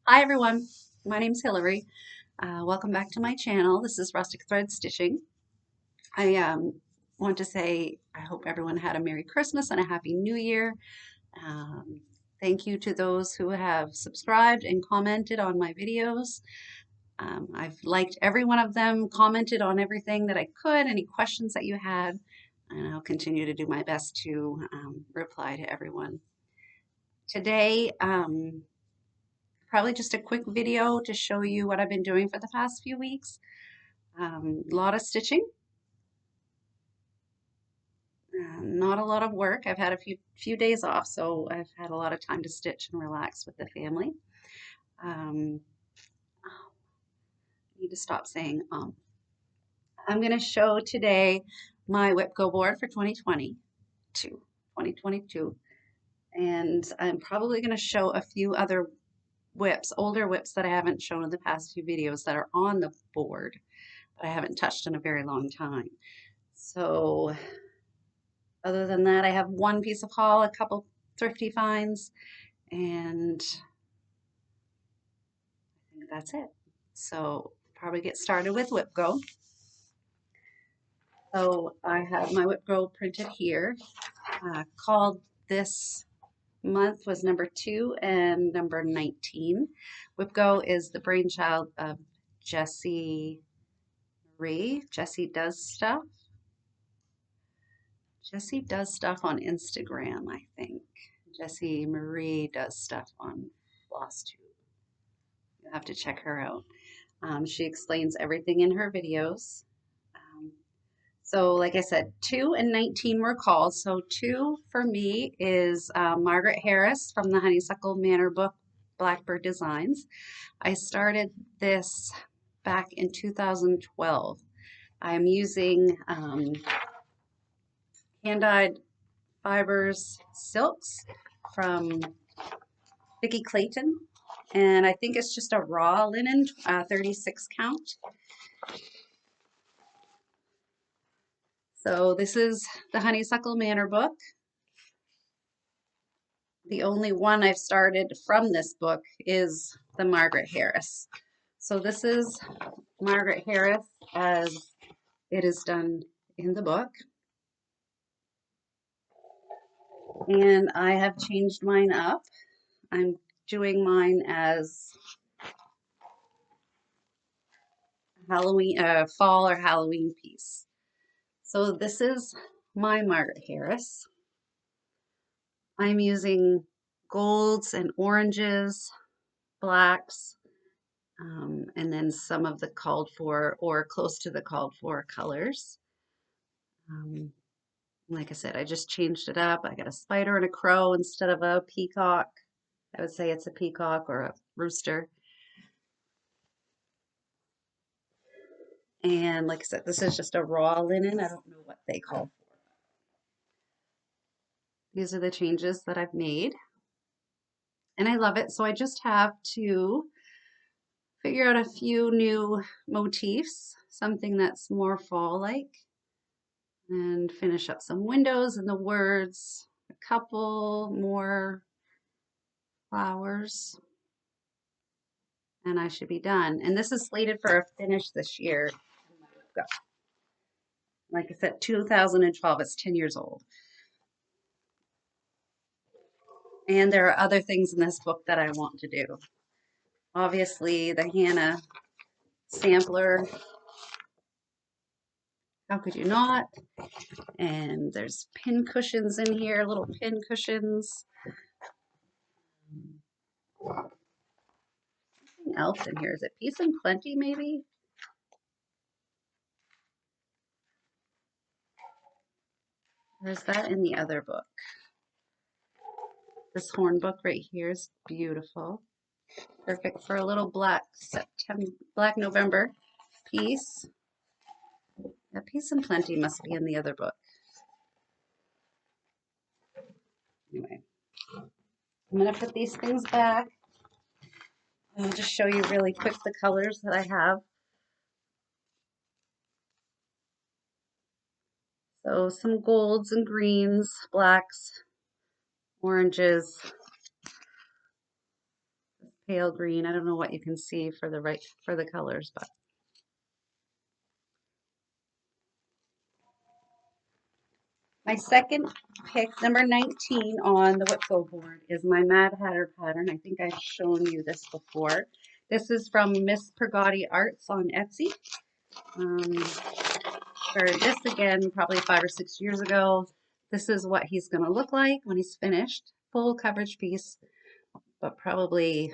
Hi everyone, my name's Hillary. Welcome back to my channel. This is Rustic Thread Stitching. I want to say I hope everyone had a Merry Christmas and a Happy New Year. Um, Thank you to those who have subscribed and commented on my videos. I've liked every one of them, commented on everything that I could, any questions that you had, and I'll continue to do my best to reply to everyone. Today, probably just a quick video to show you what I've been doing for the past few weeks. A lot of stitching, not a lot of work. I've had a few days off, so I've had a lot of time to stitch and relax with the family. I need to stop saying I'm going to show today my WipGo board for 2022, and I'm probably going to show a few other older whips that I haven't shown in the past few videos that are on the board, but I haven't touched in a very long time. So other than that, I have one piece of haul, a couple thrifty finds, and I think that's it. So probably get started with WipGo. So I have my WipGo printed here. Called this month was number 2 and number 19. WipGo is the brainchild of Jessie Marie. Jessie does stuff. Jessie does stuff on Instagram, I think. Jessie Marie does stuff on Flosstube. You have to check her out. She explains everything in her videos. So like I said, 2 and 19 were called. So 2 for me is Margaret Harris from the Honeysuckle Manor book, Blackbird Designs. I started this back in 2012. I'm using hand-dyed fibers silks from Vicki Clayton, and I think it's just a raw linen 36 count. So this is the Honeysuckle Manor book. The only one I've started from this book is the Margaret Harris. So this is Margaret Harris as it is done in the book. And I have changed mine up. I'm doing mine as Halloween, fall or Halloween piece. So this is my Margaret Harris. I'm using golds and oranges, blacks, and then some of the called for or close to the called for colors. Like I said, I just changed it up. I got a spider and a crow instead of a peacock. I would say it's a peacock or a rooster. And like I said, this is just a raw linen. I don't know what they call for. These are the changes that I've made. And I love it. So I just have to figure out a few new motifs, something that's more fall-like, and finish up some windows and the words, a couple more flowers, and I should be done. And this is slated for a finish this year. Like I said, 2012, it's 10 years old. And there are other things in this book that I want to do. Obviously, the Hannah sampler, how could you not? And there's pin cushions in here, little pin cushions. Something else in here. Is it Peace and Plenty, maybe? Or is that in the other book? This horn book right here is beautiful. Perfect for a little black November piece. That Peace and Plenty must be in the other book. Anyway, I'm going to put these things back. I'll just show you really quick the colors that I have. So some golds and greens, blacks, oranges, pale green. I don't know what you can see for the colors, but my second pick, number 19 on the WipGo board, is my Mad Hatter pattern. I think I've shown you this before. This is from Miss Pergotti Arts on Etsy. Started this again probably 5 or 6 years ago. This is what he's going to look like when he's finished. Full coverage piece, but probably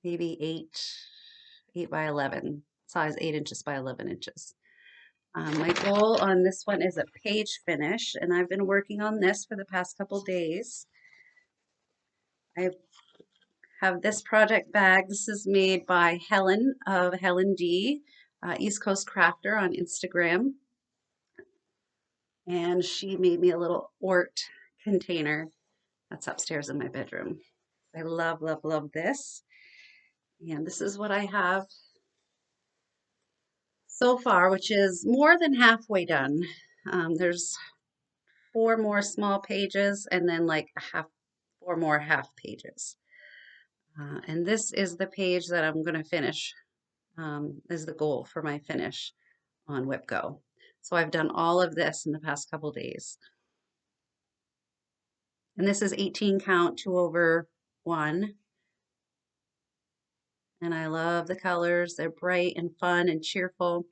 maybe 8 by 11, size 8 inches by 11 inches. My goal on this one is a page finish, and I've been working on this for the past couple days. I have this project bag. This is made by Helen of Helen D, East Coast Crafter on Instagram. And she made me a little Ort container that's upstairs in my bedroom. I love, love, love this. And this is what I have so far, which is more than halfway done. There's 4 more small pages and then like 4 more half pages. And this is the page that I'm going to finish, is the goal for my finish on WipGo. So I've done all of this in the past couple days. And this is 18 count 2/1. And I love the colors. They're bright and fun and cheerful.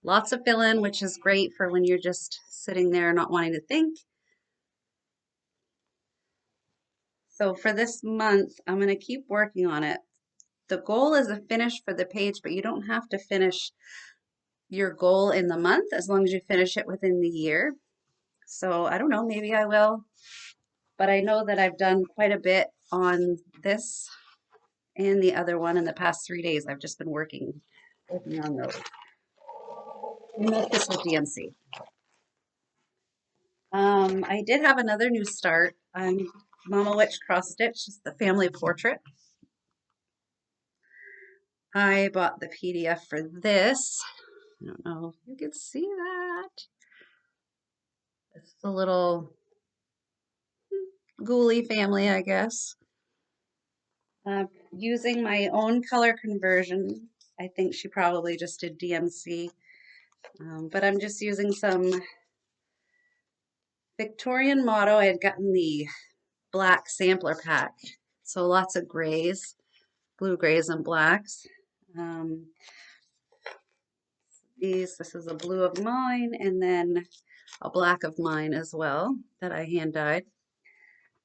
Lots of fill-in, which is great for when you're just sitting there not wanting to think. So for this month, I'm going to keep working on it. The goal is a finish for the page, but you don't have to finish your goal in the month as long as you finish it within the year. So I don't know, maybe I will. But I know that I've done quite a bit on this and the other one in the past 3 days. I've just been working on those. And this with DMC. I did have another new start. Mama Witch Cross Stitch, the family portrait. I bought the PDF for this. I don't know if you can see that. It's the little ghoulie family, I guess. Using my own color conversion. I think she probably just did DMC. But I'm just using some Victorian motto. I had gotten the black sampler pack. So lots of grays, blue grays and blacks. This is a blue of mine and then a black of mine as well that I hand dyed.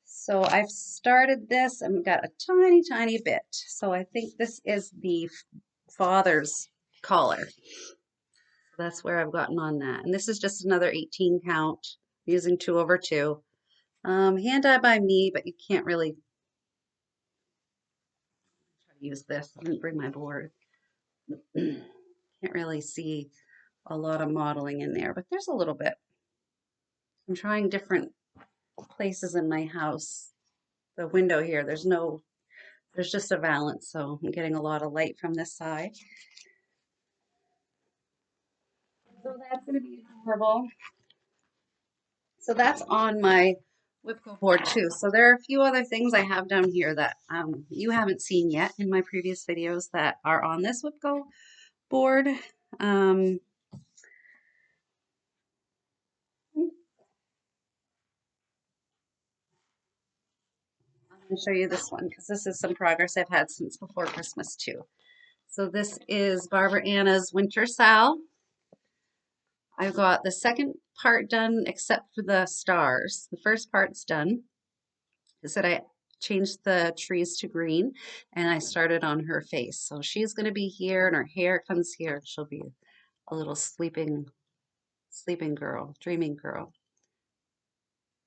So I've started this and got a tiny, tiny bit. So I think this is the father's collar. That's where I've gotten on that. And this is just another 18 count using 2/2. Hand dyed by me, but you can't really try to use this. I didn't bring my board. Can't really see a lot of modeling in there, but there's a little bit. I'm trying different places in my house. The window here, there's just a valance, so I'm getting a lot of light from this side. So that's going to be adorable. So that's on my WipGo board too. So there are a few other things I have down here that you haven't seen yet in my previous videos that are on this WipGo board. I'm going to show you this one because this is some progress I've had since before Christmas too. So this is Barbara Anna's Winter Sal. I've got the second part done except for the stars. The first part's done. I said I changed the trees to green and I started on her face. So she's going to be here and her hair comes here. She'll be a little sleeping girl, dreaming girl.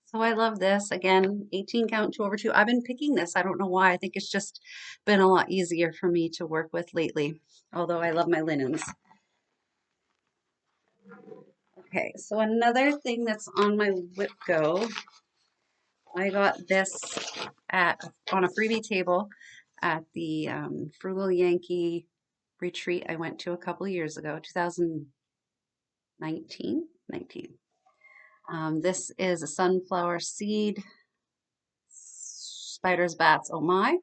So I love this. Again, 18 count 2/2. I've been picking this. I don't know why. I think it's just been a lot easier for me to work with lately, although I love my linens. Okay, so another thing that's on my WipGo, I got this on a freebie table at the Frugal Yankee retreat I went to a couple of years ago, 2019. This is a sunflower seed, spiders, bats, oh my.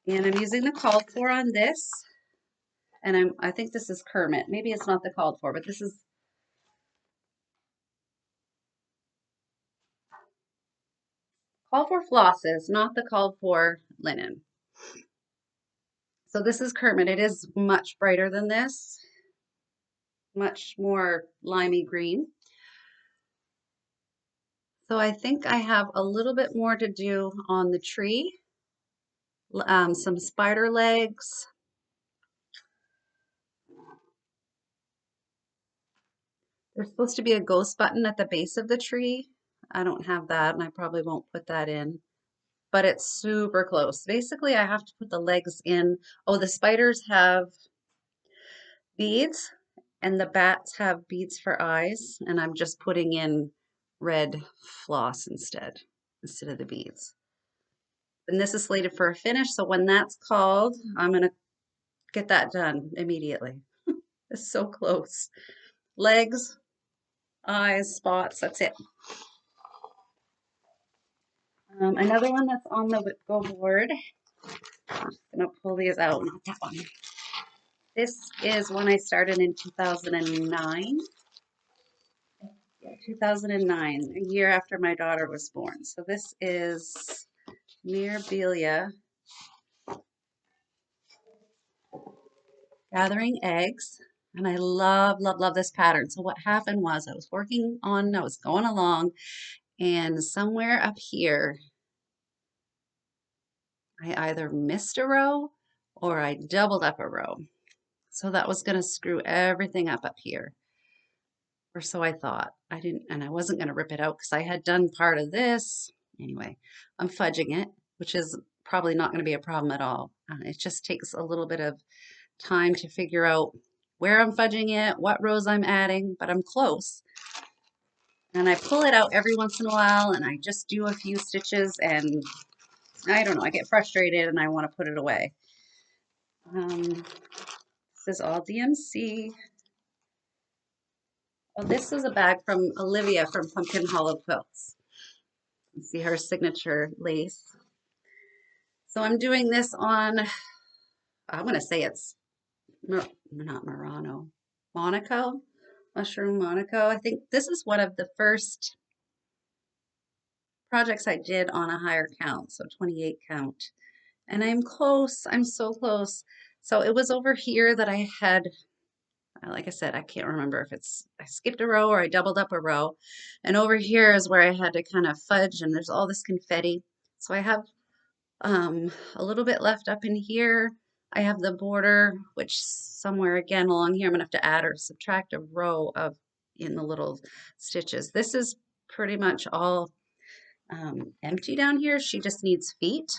And I'm using the called for on this. And I think this is Kermit. Maybe it's not the called for, but this is called for flosses, not the called for linen. So this is Kermit. It is much brighter than this, much more limey green. So I think I have a little bit more to do on the tree, some spider legs. There's supposed to be a ghost button at the base of the tree. I don't have that, and I probably won't put that in, but it's super close. Basically, I have to put the legs in. Oh, the spiders have beads, and the bats have beads for eyes, and I'm just putting in red floss instead of the beads. And this is slated for a finish, so when that's called, I'm gonna get that done immediately. It's so close. Legs, eyes, spots, that's it. Another one that's on the WipGo board. I'm just gonna pull these out, not that one. This is one I started in 2009. Yeah, 2009, a year after my daughter was born. So this is mirabilia gathering eggs. And I love, love, love this pattern. So what happened was I was going along, and somewhere up here, I either missed a row or I doubled up a row. So that was going to screw everything up here. Or so I thought. And I wasn't going to rip it out because I had done part of this. Anyway, I'm fudging it, which is probably not going to be a problem at all. It just takes a little bit of time to figure out where I'm fudging it, what rows I'm adding, but I'm close. And I pull it out every once in a while and I just do a few stitches and I don't know, I get frustrated and I want to put it away. This is all DMC. Oh, this is a bag from Olivia from Pumpkin Hollow Quilts. You see her signature lace. So I'm doing this on, I'm going to say it's not Murano, Monaco, mushroom Monaco. I think this is one of the first projects I did on a higher count, so 28 count. And I'm close, I'm so close. So it was over here that I had, like I said, I can't remember if I skipped a row or I doubled up a row. And over here is where I had to kind of fudge and there's all this confetti. So I have a little bit left up in here. I have the border, which somewhere again along here, I'm gonna have to add or subtract a row of in the little stitches. This is pretty much all empty down here. She just needs feet.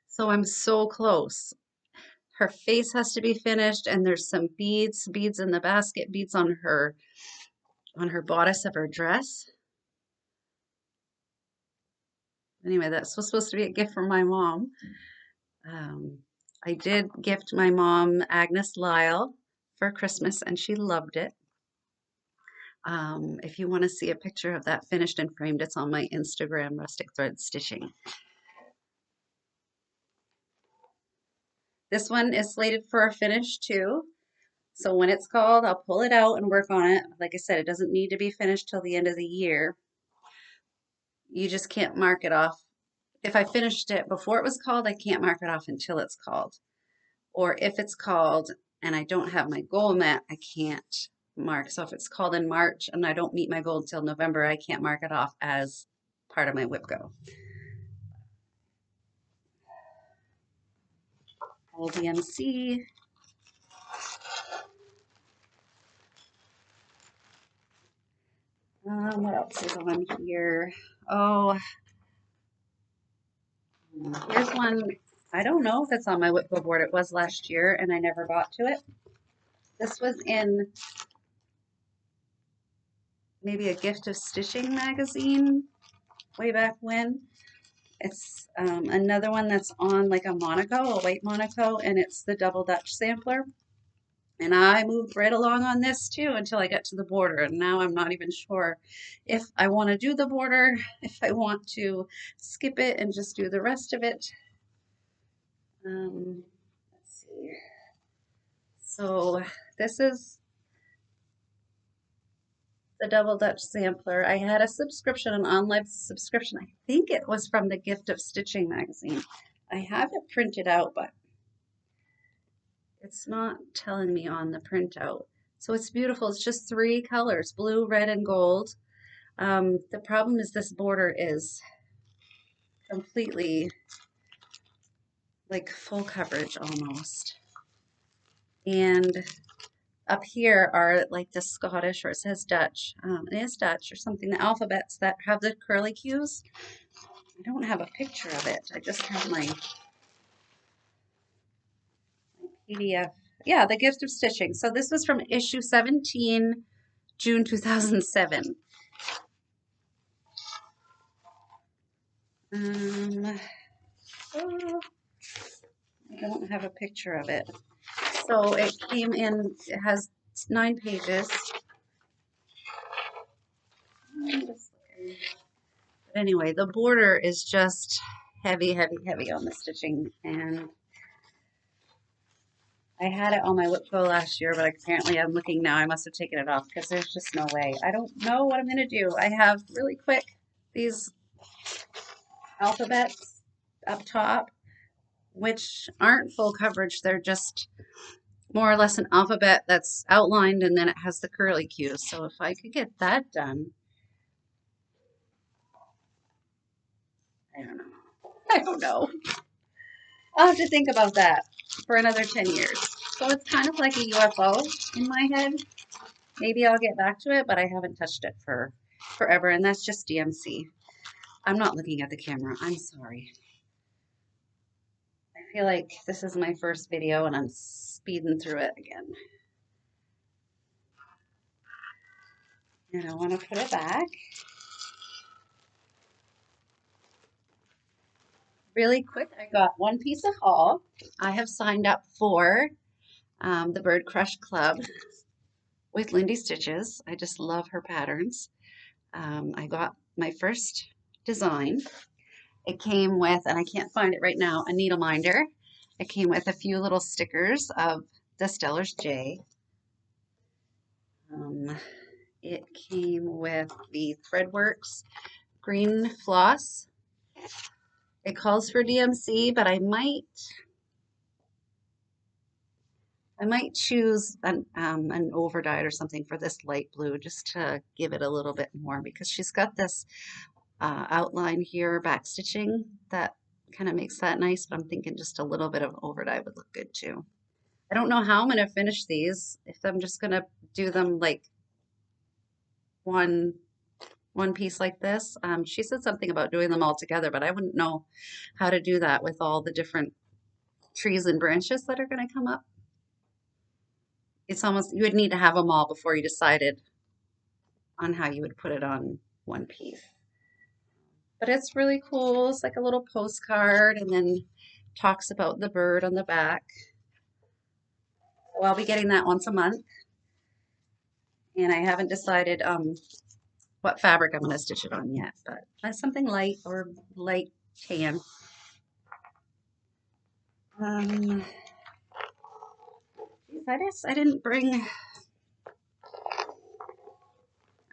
So I'm so close. Her face has to be finished and there's some beads in the basket, beads on her bodice of her dress. Anyway, that's supposed to be a gift from my mom. I did gift my mom Agnes Lyle for Christmas and she loved it. If you want to see a picture of that finished and framed, it's on my Instagram, Rustic Thread Stitching. This one is slated for a finish too. So when it's called, I'll pull it out and work on it. Like I said, it doesn't need to be finished till the end of the year. You just can't mark it off. If I finished it before it was called, I can't mark it off until it's called. Or if it's called and I don't have my goal met, I can't mark. So if it's called in March and I don't meet my goal until November, I can't mark it off as part of my WipGo. LDMC. What else is on here? Oh, here's one. I don't know if it's on my WipGo board. It was last year and I never got to it. This was in maybe a gift of stitching magazine way back when. It's another one that's on like a Monaco, a white Monaco, and it's the double Dutch sampler. And I moved right along on this too until I got to the border. And now I'm not even sure if I want to do the border, if I want to skip it and just do the rest of it. Let's see. So this is the Double Dutch sampler. I had a subscription, an online subscription. I think it was from the Gift of Stitching magazine. I have it printed out, but it's not telling me on the printout. So it's beautiful. It's just 3 colors, blue, red, and gold. The problem is this border is completely like full coverage almost. And up here are like the Scottish, or it says Dutch. It is Dutch or something, the alphabets that have the curly cues. I don't have a picture of it. I just have my PDF. Yeah, The Gift of Stitching. So this was from issue 17, June 2007. Oh, I don't have a picture of it. So it came in, it has 9 pages. But anyway, the border is just heavy, heavy, heavy on the stitching. And I had it on my WipGo last year, but apparently I'm looking now, I must have taken it off because there's just no way. I don't know what I'm going to do. I have really quick these alphabets up top, which aren't full coverage. They're just more or less an alphabet that's outlined and then it has the curly cues. So if I could get that done, I don't know. I don't know. I'll have to think about that for another 10 years. So it's kind of like a UFO in my head. Maybe I'll get back to it, but I haven't touched it for forever, and that's just DMC. I'm not looking at the camera. I'm sorry. I feel like this is my first video and I'm speeding through it again. And I want to put it back. Really quick, I got one piece of haul. I have signed up for the Bird Crush Club with Lindy Stitches. I just love her patterns. I got my first design. It came with, and I can't find it right now, a needle minder. It came with a few little stickers of the Stellar's J. It came with the Threadworks green floss. It calls for DMC, but I might choose an overdyed or something for this light blue just to give it a little bit more because she's got this outline here, back stitching that kind of makes that nice, but I'm thinking just a little bit of overdye would look good too. I don't know how I'm going to finish these, if I'm just going to do them like one piece like this. She said something about doing them all together, but I wouldn't know how to do that with all the different trees and branches that are going to come up. It's almost, you would need to have them all before you decided on how you would put it on one piece. But it's really cool. It's like a little postcard and then talks about the bird on the back. So I'll be getting that once a month. And I haven't decided what fabric I'm going to stitch it on yet, but something light or light tan. I didn't bring,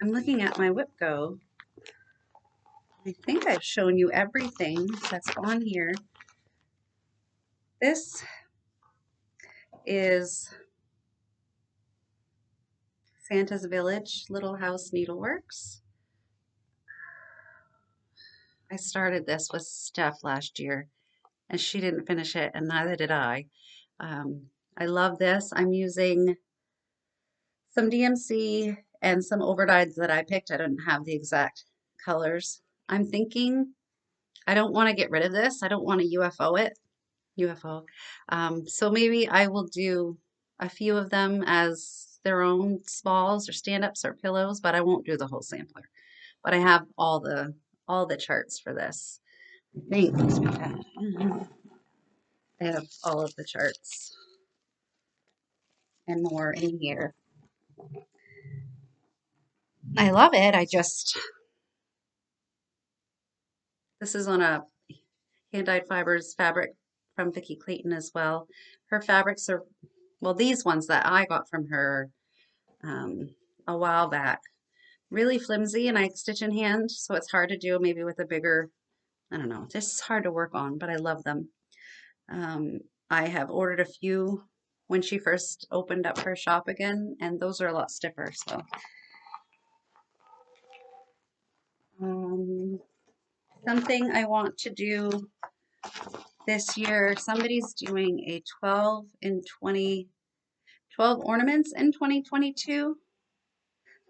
I'm looking at my WipGo. I think I've shown you everything that's on here. This is Santa's Village Little House Needleworks. I started this with Steph last year and she didn't finish it and neither did I. I love this. I'm using some DMC and some overdyes that I picked. I didn't have the exact colors. I'm thinking I don't want to get rid of this. I don't want to UFO it. UFO. So maybe I will do a few of them as their own smalls or stand-ups or pillows, but I won't do the whole sampler. But I have all the charts for this. I think I have all of the charts and more in here. I love it. This is on a hand-dyed fibers fabric from Vicki Clayton as well. Her fabrics are, well, these ones that I got from her a while back, really flimsy, and I stitch in hand, so it's hard to do maybe with a bigger, I don't know, this is hard to work on, but I love them. I have ordered a few when she first opened up her shop again, and those are a lot stiffer, so. Something I want to do this year, somebody's doing a 12 ornaments in 2022.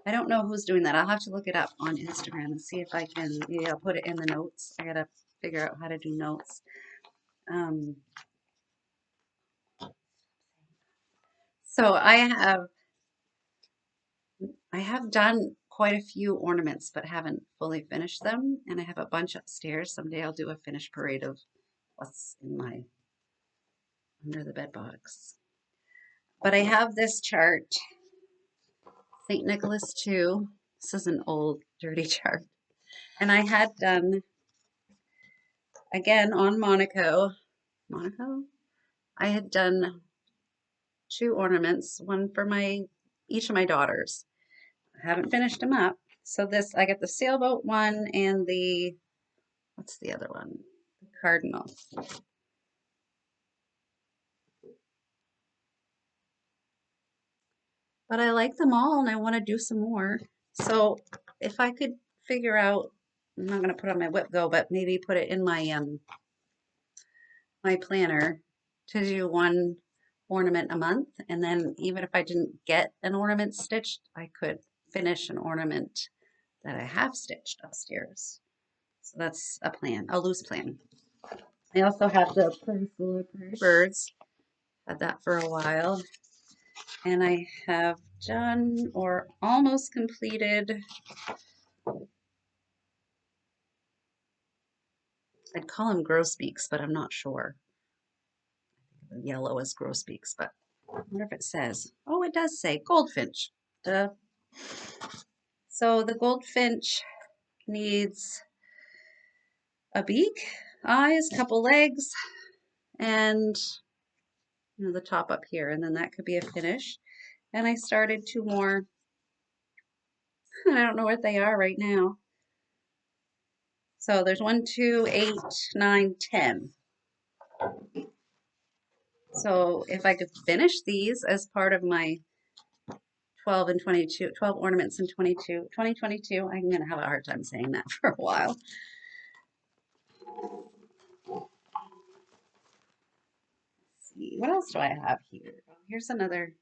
I don't know who's doing that. I'll have to look it up on Instagram and see if I can, maybe I'll put it in the notes. I gotta figure out how to do notes. So I have done quite a few ornaments, but haven't fully finished them. And I have a bunch upstairs. Someday I'll do a finished parade of what's in my under the bed box. But I have this chart, St. Nicholas 2. This is an old dirty chart. And I had done, again on Monaco, I had done 2 ornaments, one for each of my daughters. I haven't finished them up. So this, I got the sailboat one and the, what's the other one? The cardinal. But I like them all and I want to do some more. So if I could figure out, I'm not going to put on my WipGo, but maybe put it in my my planner to do 1 ornament a month. And then even if I didn't get an ornament stitched, I could finish an ornament that I have stitched upstairs. So that's a plan, a loose plan. I also have the Prairie Birds. Had that for a while. And I have done or almost completed, I'd call them grosbeaks, but I'm not sure. Yellow is grosbeaks, but I wonder if it says. Oh, it does say goldfinch. Duh. So the goldfinch needs a beak, eyes, couple legs, and the top up here, and then that could be a finish. And I started 2 more. I don't know what they are right now. So there's 1, 2, 8, 9, 10. So if I could finish these as part of my 12 ornaments in 2022, I'm going to have a hard time saying that for a while. Let's see, what else do I have here? Here's another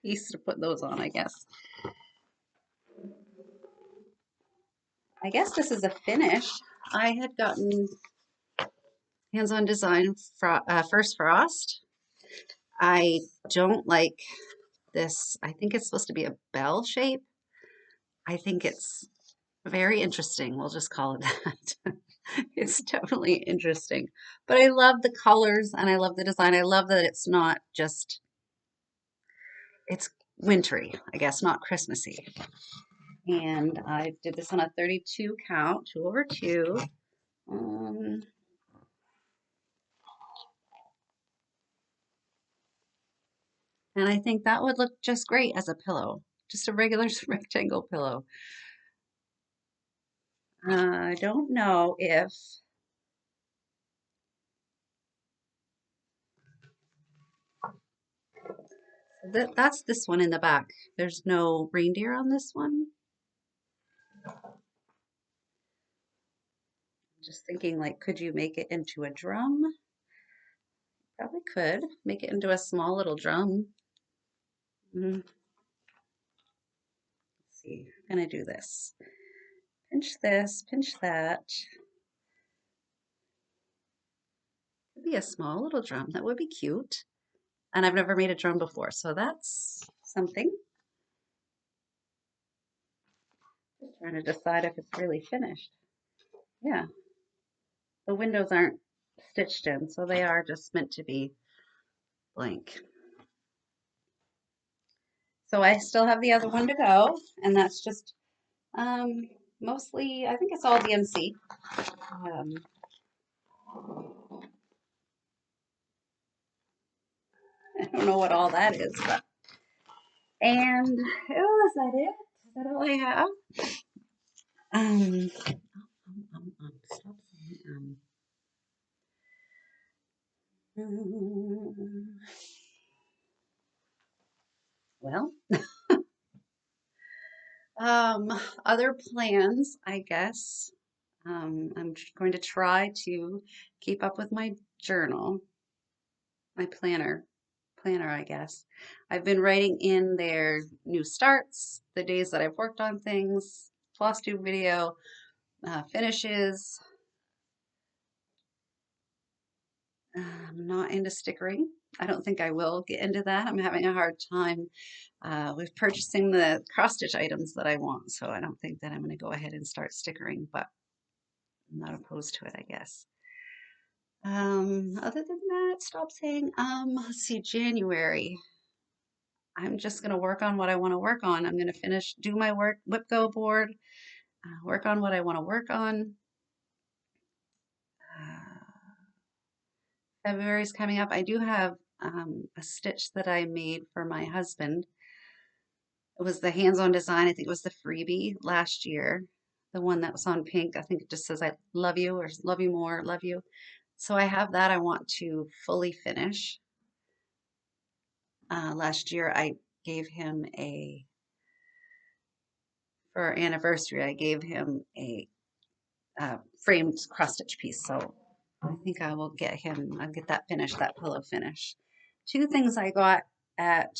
piece to put those on, I guess. I guess this is a finish. I had gotten Hands-On Design First Frost. I don't like this. I think it's supposed to be a bell shape. I think it's very interesting. We'll just call it that. It's definitely interesting. But I love the colors and I love the design. I love that it's not just, it's wintry, I guess, not Christmassy. And I did this on a 32 count, 2 over 2. And I think that would look just great as a pillow, just a regular rectangle pillow. I don't know if that's this one in the back. There's no reindeer on this one. Just thinking, like, could you make it into a drum? Probably could. Make it into a small little drum. Let's see, I'm gonna do this. Pinch this, pinch that. Could be a small little drum. That would be cute. And I've never made a drum before, so that's something. Just trying to decide if it's really finished. Yeah. The windows aren't stitched in, so they are just meant to be blank. So I still have the other one to go, and that's just mostly, I think it's all DMC. don't know what all that is, but. And, oh, is that it? Is that all I have? Stop saying, well, other plans, I guess. I'm going to try to keep up with my journal, my planner, I guess. I've been writing in their new starts, the days that I've worked on things, Flosstube video, finishes. I'm not into stickering. I don't think I will get into that. I'm having a hard time with purchasing the cross stitch items that I want, so I don't think that I'm going to go ahead and start stickering, but I'm not opposed to it, I guess. Other than that, stop saying, let's see, January. I'm just going to work on what I want to work on. I'm going to do my work, WipGo board, work on what I want to work on. February is coming up. I do have a stitch that I made for my husband. It was the hands-on design. I think it was the freebie last year. The one that was on pink. I think it just says I love you or love you more, love you. So I have that I want to fully finish. Last year I gave him for our anniversary, I gave him a framed cross stitch piece. So I think I'll get that finished, that pillow finish. Two things I got at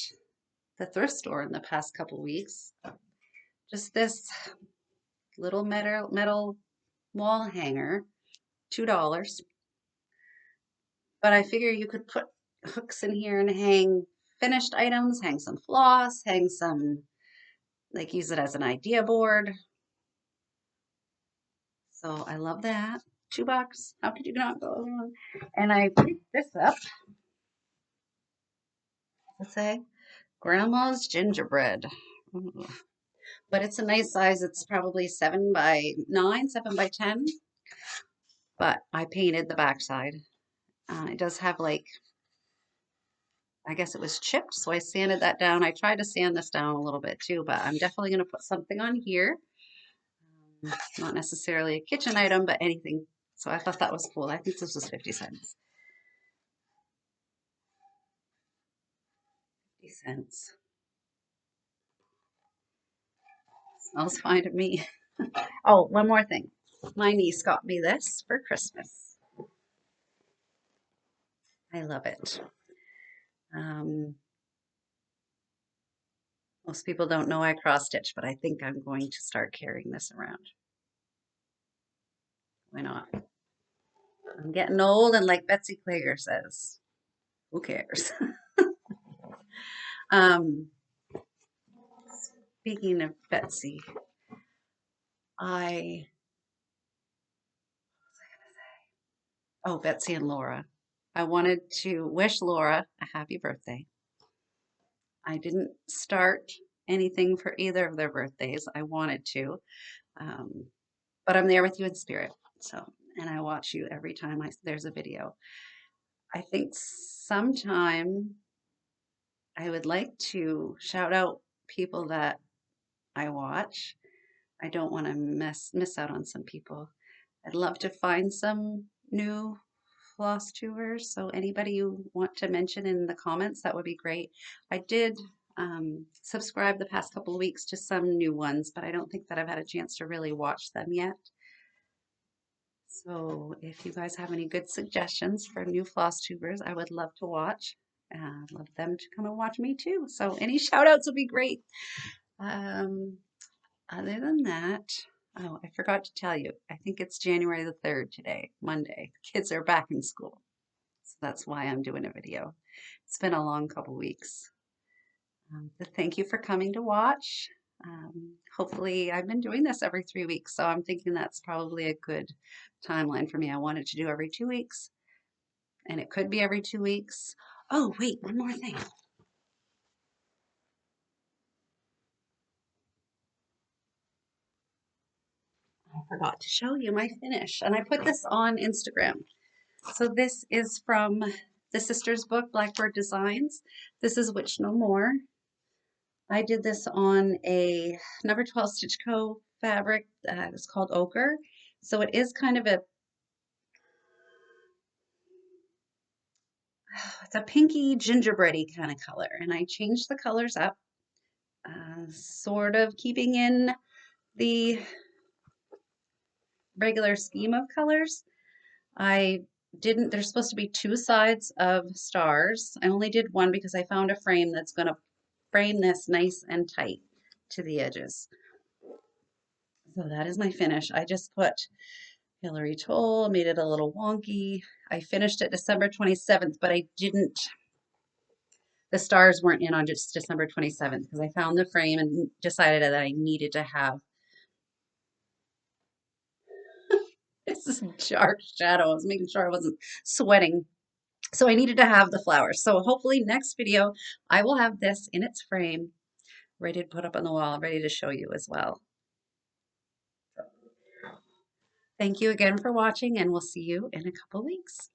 the thrift store in the past couple weeks. Just this little metal wall hanger, $2. But I figure you could put hooks in here and hang finished items, hang some floss, hang some, like use it as an idea board. So I love that. $2. How could you not go wrong? And I picked this up. Let's say Grandma's gingerbread. Ooh. But it's a nice size. It's probably 7 by 9, 7 by 10. But I painted the backside. It does have like, I guess it was chipped, so I sanded that down. I tried to sand this down a little bit too, but I'm definitely going to put something on here. Not necessarily a kitchen item, but anything. So I thought that was cool. I think this was 50 cents. 50 cents. Smells fine to me. Oh, one more thing. My niece got me this for Christmas. I love it. Most people don't know I cross stitch, but I think I'm going to start carrying this around. Why not? I'm getting old, and like Betsy Klager says, who cares? Speaking of Betsy, Betsy and Laura. I wanted to wish Laura a happy birthday. I didn't start anything for either of their birthdays. I wanted to, but I'm there with you in spirit. So, and I watch you every time there's a video. I think sometime I would like to shout out people that I watch. I don't want to miss out on some people. I'd love to find some new floss tubers. So anybody you want to mention in the comments, that would be great. I did subscribe the past couple of weeks to some new ones, but I don't think that I've had a chance to really watch them yet. So if you guys have any good suggestions for new floss tubers, I would love to watch. I'd love them to come and watch me too. So any shout outs would be great. Other than that, oh, I forgot to tell you, I think it's January the 3rd today, Monday. Kids are back in school. So that's why I'm doing a video. It's been a long couple weeks. But thank you for coming to watch. Hopefully, I've been doing this every 3 weeks, so I'm thinking that's probably a good timeline for me. I wanted to do every 2 weeks, and it could be every 2 weeks. Oh, wait, one more thing. I forgot to show you my finish, and I put this on Instagram. So this is from the sister's book, Blackbird Designs. This is Witch No More. I did this on a number 12 Stitch Co. fabric. It's called Ochre. So it is kind of it's a pinky gingerbready kind of color. And I changed the colors up, sort of keeping in the regular scheme of colors. I didn't, there's supposed to be two sides of stars. I only did one because I found a frame that's going to frame this nice and tight to the edges. So that is my finish. I just put Hillary Toll, made it a little wonky. I finished it December 27th, but I didn't, the stars weren't in on just December 27th because I found the frame and decided that I needed to have this dark shadow. I was making sure I wasn't sweating. So I needed to have the flowers. So hopefully next video, I will have this in its frame, ready to put up on the wall, ready to show you as well. Thank you again for watching, and we'll see you in a couple weeks.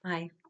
Bye.